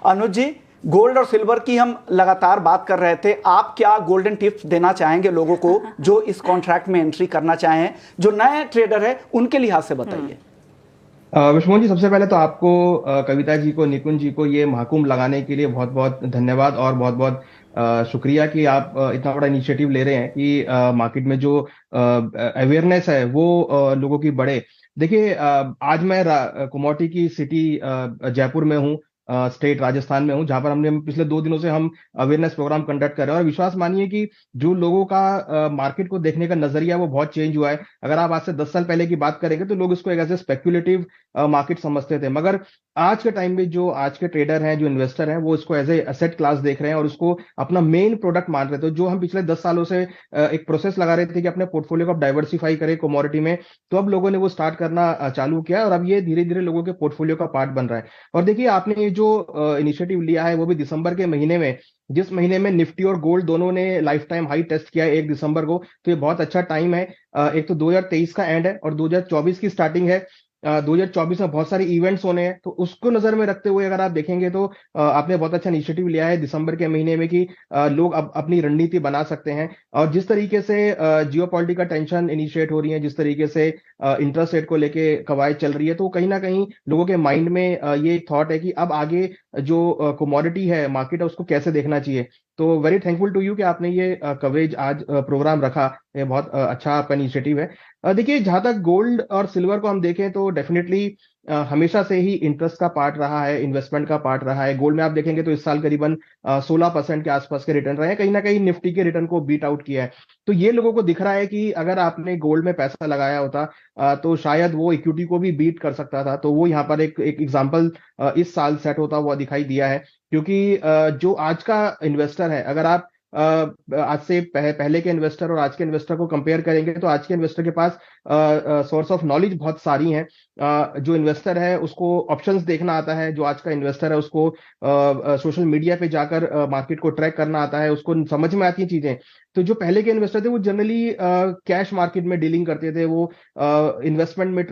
अनुज जी, gold और silver की हम लगातार बात कर रहे थे। आप क्या गोल्डन टिप्स देना चाहेंगे लोगों को जो इस कॉन्ट्रैक्ट में एंट्री करना चाहें, जो नए ट्रेडर है उनके लिहाज से बताइए। विष्णु जी, सबसे पहले तो आपको कविता जी को, निकुंज जी को ये महाकुंभ लगाने के लिए बहुत बहुत धन्यवाद और बहुत बहुत शुक्रिया कि आप इतना बड़ा इनिशिएटिव ले रहे हैं कि मार्केट में जो अवेयरनेस है वो लोगों की बढ़े। देखिए, आज मैं कुमाऊटी की सिटी जयपुर में हूँ, स्टेट राजस्थान में हूँ, जहाँ पर हमने पिछले 2 दिनों से हम अवेयरनेस प्रोग्राम कंडक्ट कर रहे हैं। और विश्वास मानिए कि जो लोगों का मार्केट को देखने का नजरिया वो बहुत चेंज हुआ है। अगर आप आज से 10 साल पहले की बात करेंगे तो लोग इसको एक ऐसे स्पेक्युलेटिव मार्केट समझते थे, मगर आज के टाइम में जो आज के ट्रेडर हैं, जो इन्वेस्टर हैं, वो इसको एज ए एसेट क्लास देख रहे हैं और उसको अपना मेन प्रोडक्ट मान रहे थे। तो जो हम पिछले 10 सालों से एक प्रोसेस लगा रहे थे कि अपने पोर्टफोलियो को आप डाइवर्सिफाई करें कमोडिटी में, तो अब लोगों ने वो स्टार्ट करना चालू किया और अब ये धीरे धीरे लोगों के पोर्टफोलियो का पार्ट बन रहा है। और देखिए, आपने ये जो इनिशिएटिव लिया है वो भी दिसंबर के महीने में, जिस महीने में निफ्टी और गोल्ड दोनों ने लाइफ टाइम हाई टेस्ट किया है 1 दिसंबर को, तो ये बहुत अच्छा टाइम है। एक तो 2023 का एंड है और 2024 की स्टार्टिंग है। 2024 में बहुत सारे इवेंट्स होने हैं, तो उसको नजर में रखते हुए अगर आप देखेंगे तो आपने बहुत अच्छा इनिशिएटिव लिया है दिसंबर के महीने में कि लोग अब अपनी रणनीति बना सकते हैं। और जिस तरीके से जियो पॉलिटिकल टेंशन इनिशिएट हो रही है, जिस तरीके से इंटरेस्ट रेट को लेके कवायद चल रही है, तो कहीं ना कहीं लोगों के माइंड में ये थॉट है कि अब आगे जो कमोडिटी है, मार्केट है, उसको कैसे देखना चाहिए। तो वेरी थैंकफुल टू यू कि आपने ये कवरेज आज प्रोग्राम रखा। ये बहुत अच्छा आपका इनिशिएटिव है। देखिए, जहां तक गोल्ड और सिल्वर को हम देखें तो डेफिनेटली हमेशा से ही इंटरेस्ट का पार्ट रहा है, इन्वेस्टमेंट का पार्ट रहा है। गोल्ड में आप देखेंगे तो इस साल करीबन 16% के आसपास के रिटर्न रहे हैं, कहीं ना कहीं निफ्टी के रिटर्न को बीट आउट किया है। तो ये लोगों को दिख रहा है कि अगर आपने गोल्ड में पैसा लगाया होता तो शायद वो इक्विटी को भी बीट कर सकता था। तो वो यहाँ पर एक एक एग्जाम्पल इस साल सेट होता हुआ दिखाई दिया है। क्योंकि जो आज का इन्वेस्टर है, अगर आप आज से पहले के इन्वेस्टर और आज के इन्वेस्टर को कंपेयर करेंगे तो आज के इन्वेस्टर के पास सोर्स ऑफ नॉलेज बहुत सारी हैं। जो इन्वेस्टर है उसको ऑप्शंस देखना आता है, जो आज का इन्वेस्टर है उसको सोशल मीडिया पे जाकर मार्केट को ट्रैक करना आता है, उसको समझ में आती हैं चीजें। तो जो पहले के इन्वेस्टर थे वो जनरली कैश मार्केट में डीलिंग करते थे, वो इन्वेस्टमेंट में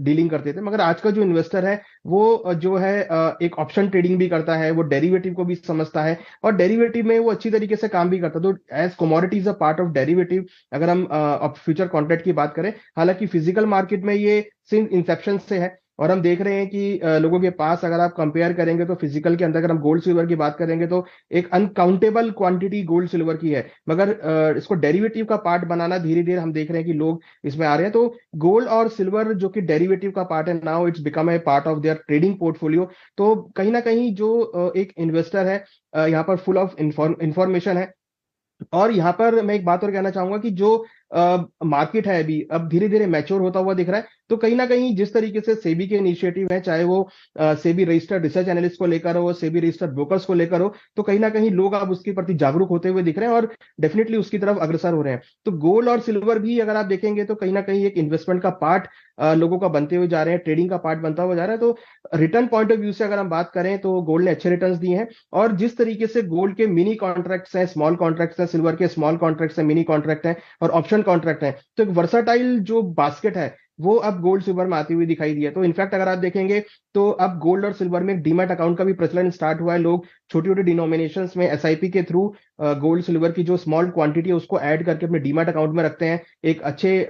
डीलिंग करते थे। मगर आज का जो इन्वेस्टर है वो जो है एक ऑप्शन ट्रेडिंग भी करता है, वो डेरिवेटिव को भी समझता है और डेरिवेटिव में वो अच्छी तरीके से काम भी करता है। तो as commodity is a part of derivative, अगर हम फ्यूचर कॉन्ट्रैक्ट की बात करें, हालांकि फिजिकल मार्केट में ये सिंस इंसेप्शन से है। और हम देख रहे हैं कि लोगों के पास अगर आप कंपेयर करेंगे तो फिजिकल के अंदर अगर हम गोल्ड सिल्वर की बात करेंगे तो एक अनकाउंटेबल क्वांटिटी गोल्ड सिल्वर की है। मगर इसको डेरिवेटिव का पार्ट बनाना धीरे धीरे हम देख रहे हैं कि लोग इसमें आ रहे हैं। तो गोल्ड और सिल्वर जो कि डेरिवेटिव का पार्ट है, now it's become a part of their trading portfolio. तो कहीं ना कहीं जो एक इन्वेस्टर है, यहाँ पर फुल ऑफ इंफॉर्मेशन है। और यहाँ पर मैं एक बात और कहना चाहूंगा कि जो मार्केट है अभी अब धीरे धीरे मैच्योर होता हुआ दिख रहा है। तो कहीं ना कहीं जिस तरीके से सेबी के इनिशिएटिव है, चाहे वो सेबी रजिस्टर्ड रिसर्च एनालिस्ट को लेकर हो, सेबी रजिस्टर्ड ब्रोकर्स को लेकर हो, तो कहीं ना कहीं लोग अब उसके प्रति जागरूक होते हुए दिख रहे हैं और डेफिनेटली उसकी तरफ अग्रसर हो रहे हैं। तो गोल्ड और सिल्वर भी अगर आप देखेंगे तो कहीं ना कहीं एक इन्वेस्टमेंट का पार्ट लोगों का बनते हुए जा रहे हैं, ट्रेडिंग का पार्ट बनता हुआ जा रहा है। तो रिटर्न पॉइंट ऑफ व्यू से अगर हम बात करें तो गोल्ड ने अच्छे रिटर्न्स दिए हैं। और जिस तरीके से गोल्ड के मिनी कॉन्ट्रैक्ट्स हैं, स्मॉल कॉन्ट्रैक्ट्स हैं, सिल्वर के स्मॉल कॉन्ट्रैक्ट्स हैं, मिनी कॉन्ट्रैक्ट हैं और ऑप्शन कॉन्ट्रैक्ट हैं, तो एक वर्साटाइल जो बास्केट है वो अब गोल्ड सिल्वर में आती हुई दिखाई दी है। तो इनफैक्ट अगर आप देखेंगे तो अब गोल्ड और सिल्वर में एक डीमैट अकाउंट का भी प्रचलन स्टार्ट हुआ है। लोग छोटी छोटी डिनोमिनेशन में एसआईपी के थ्रू गोल्ड सिल्वर की जो स्मॉल क्वांटिटी है उसको ऐड करके अपने डीमैट अकाउंट में रखते हैं, एक अच्छे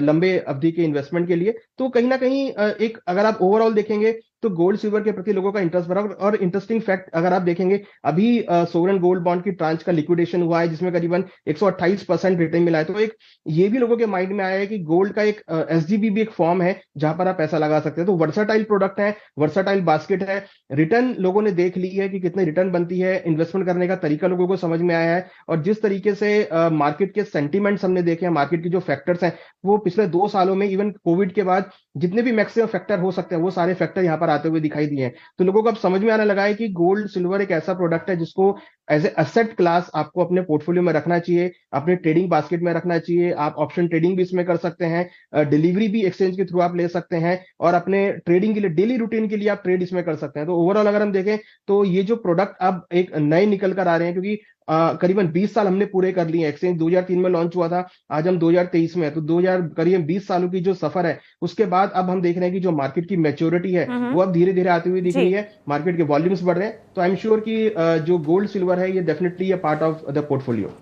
लंबे अवधि के इन्वेस्टमेंट के लिए। तो कहीं ना कहीं एक अगर आप ओवरऑल देखेंगे तो गोल्ड सिल्वर के प्रति लोगों का इंटरेस्ट बढ़ा। और इंटरेस्टिंग फैक्ट अगर आप देखेंगे, अभी सोवरेन गोल्ड बॉन्ड की ट्रांच का लिक्विडेशन हुआ है जिसमें करीबन 128% रिटर्न मिला है। तो एक ये भी लोगों के माइंड में आया है कि गोल्ड का एक एसजीबी भी एक फॉर्म है जहां पर आप पैसा लगा सकते हैं। तो वर्साटाइल प्रोडक्ट है, वर्साटाइल बास्केट है। रिटर्न लोगों ने देख ली है कि कितने रिटर्न बनती है, इन्वेस्टमेंट करने का तरीका लोगों को समझ में आया है। और जिस तरीके से मार्केट के सेंटीमेंट्स हमने देखे हैं, मार्केट के जो फैक्टर्स हैं, वो पिछले 2 सालों में इवन कोविड के बाद जितने भी मैक्सिमम फैक्टर हो सकते हैं वो सारे फैक्टर यहाँ पर आते हुए दिखाई दिए हैं। तो लोगों को अब समझ में आने लगा है कि गोल्ड सिल्वर एक ऐसा प्रोडक्ट है जिसको एज ए असेट क्लास आपको अपने पोर्टफोलियो में रखना चाहिए, अपने ट्रेडिंग बास्केट में रखना चाहिए। आप ऑप्शन ट्रेडिंग भी इसमें कर सकते हैं, डिलीवरी भी एक्सचेंज के थ्रू आप ले सकते हैं और अपने ट्रेडिंग के लिए डेली रूटीन के लिए आप ट्रेड इसमें कर सकते हैं। तो ओवरऑल अगर हम देखें तो ये जो प्रोडक्ट अब एक नए निकल कर आ रहे हैं, क्योंकि करीबन 20 साल हमने पूरे कर लिए। एक्सचेंज 2003 में लॉन्च हुआ था, आज हम 2023 में है, तो 2000 करीब 20 सालों की जो सफर है उसके बाद अब हम देख रहे हैं कि जो मार्केट की मैच्योरिटी है वो अब धीरे धीरे आती हुई दिख रही जी। है, मार्केट के वॉल्यूम्स बढ़ रहे हैं। तो आई एम श्योर कि जो गोल्ड सिल्वर है ये definitely a part of the portfolio.